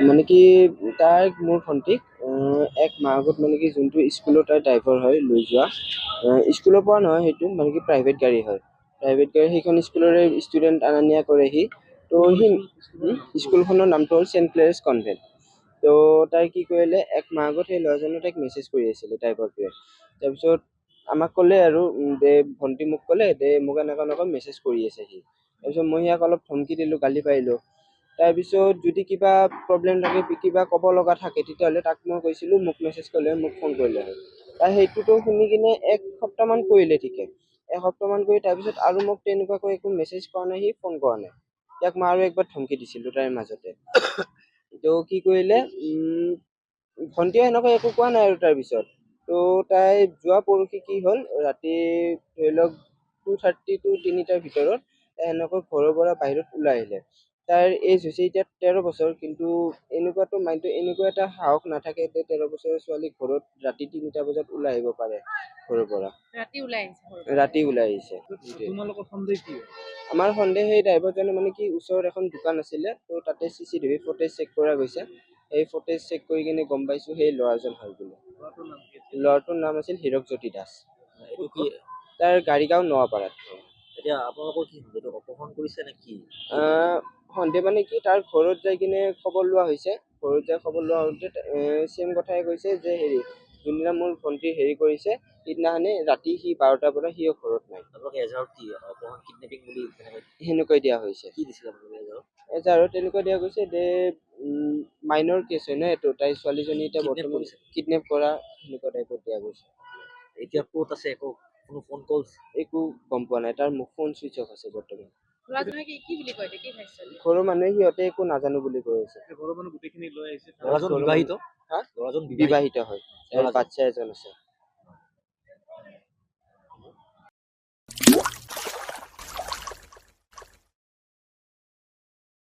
মানে কি তাইক মোৰ ভণ্টিক এক মাহ আগত মানে কি যোনটো স্কুলৰ তাই ড্ৰাইভাৰ হয় লৈ যোৱা স্কুলৰ পৰা নহয়, সেইটো মানে কি প্ৰাইভেট গাড়ী হয়। প্ৰাইভেট গাড়ী সেইখন স্কুলৰে ষ্টুডেণ্ট অনা নিয়া কৰে সি। তো সি স্কুলখনৰ নামটো হ'ল চেণ্ট ক্লেয়াৰ্ছ কনভেণ্ট। তো তাই কি কৰিলে, এক মাহ আগত সেই ল'ৰাজনে তাইক মেছেজ কৰি আছিলে ড্ৰাইভাৰটোৱে। তাৰপিছত আমাক ক'লে আৰু দে ভণ্টি মোক ক'লে দে মোক এনেকুৱা মেছেজ কৰি আছে সি। তাৰপিছত মই ইয়াক অলপ ধমকি দিলোঁ, গালি পাৰিলোঁ। তাৰপিছত যদি কিবা প্ৰব্লেম থাকে, কিবা ক'ব লগা থাকে, তেতিয়াহ'লে তাক মই কৈছিলোঁ মোক মেছেজ কৰিলে, মোক ফোন কৰিলে হয়। তাই সেইটোতো শুনি কিনে এক সপ্তাহমান কৰিলে ঠিকে। এসপ্তাহমান কৰি তাৰপিছত আৰু মোক তেনেকুৱাকৈ একো মেছেজ কৰা নাই, সি ফোন কৰা নাই। ইয়াক মই আৰু একবাৰ ধমকি দিছিলোঁ তাইৰ মাজতে। তো কি কৰিলে, ভণ্টিয়ে সেনেকৈ একো কোৱা নাই আৰু তাৰপিছত। তো তাই যোৱা পৰহি কি হ'ল, ৰাতি ধৰি লওক 2:30 to 3টাৰ ভিতৰত তাই এনেকৈ ঘৰৰ পৰা বাহিৰত ওলাই আহিলে। তাইৰ এজ হৈছে এতিয়া 13 বছৰ, কিন্তু এনেকুৱাতো মাইণ্ডটো এনেকুৱা এটা সাহস নাথাকে যে 13 বছৰৰ ছোৱালী ঘৰত ৰাতি 3টা বজাত ওলাই আহিব পাৰে ঘৰৰ পৰা। ৰাতি ওলাই আহিছে। তোমালোকৰ সন্দেহ কি? আমাৰ সন্দেহ সেই ড্ৰাইভাৰজনে মানে কি ওচৰত এখন দোকান আছিলে, তো তাতে CCTV ফুটেজ চেক কৰা গৈছে। সেই ফুটেজ চেক কৰি কিনে গম পাইছোঁ সেই ল'ৰাজন হয় বুলি। ল'ৰাটোৰ নাম কি? ল'ৰাটোৰ নাম আছিল হীৰকজ্যোতি দাস। এইটো কি? তাৰ গাড়ীগাঁও নৱাপাৰাত। এতিয়া আপোনালোকৰ কি এইটো অপহৰণ কৰিছে নে কি? সন্দেহ মানে কি, তাৰ ঘৰত যাই কিনে খবৰ লোৱা হৈছে। ঘৰত যাই খবৰ লোৱা হওঁতে চেম কথাই কৈছে যে যোনদিনা মোৰ ভণ্টি কৰিছে, সিদিনাখনে ৰাতি সি 12টাৰ পৰা সিও ঘৰত নাই। আপোনালোকে এজাহাৰত কি অপহৰণ কিডনেপিং বুলি সেনেকৈ দিয়া হৈছে। কি দিছিলে আপোনালোকে এজাহাৰত? এজাহাৰত তেনেকুৱা দিয়া গৈছে যে মাইনৰ কেছ হয় ন এইটো, তাই ছোৱালীজনী এতিয়া বৰ্তমান কিডনেপ কৰা সেনেকুৱা টাইপত দিয়া গৈছে। এতিয়া ক'ত আছে, একো কোনো ফোন কল? একো গম পোৱা নাই, তাৰ ফোন চুইচ অফ আছে বৰ্তমান। ঘৰৰ মানুহে সিহঁতে একো নাজানো বুলি কৈ আছে। ঘৰৰ মানুহ গোটেইখিনি লৈ আহিছে। ল'ৰাজন বিবাহিত? হা? ল'ৰাজন বিবাহিত হয়, বাচ্ছা এজন আছে।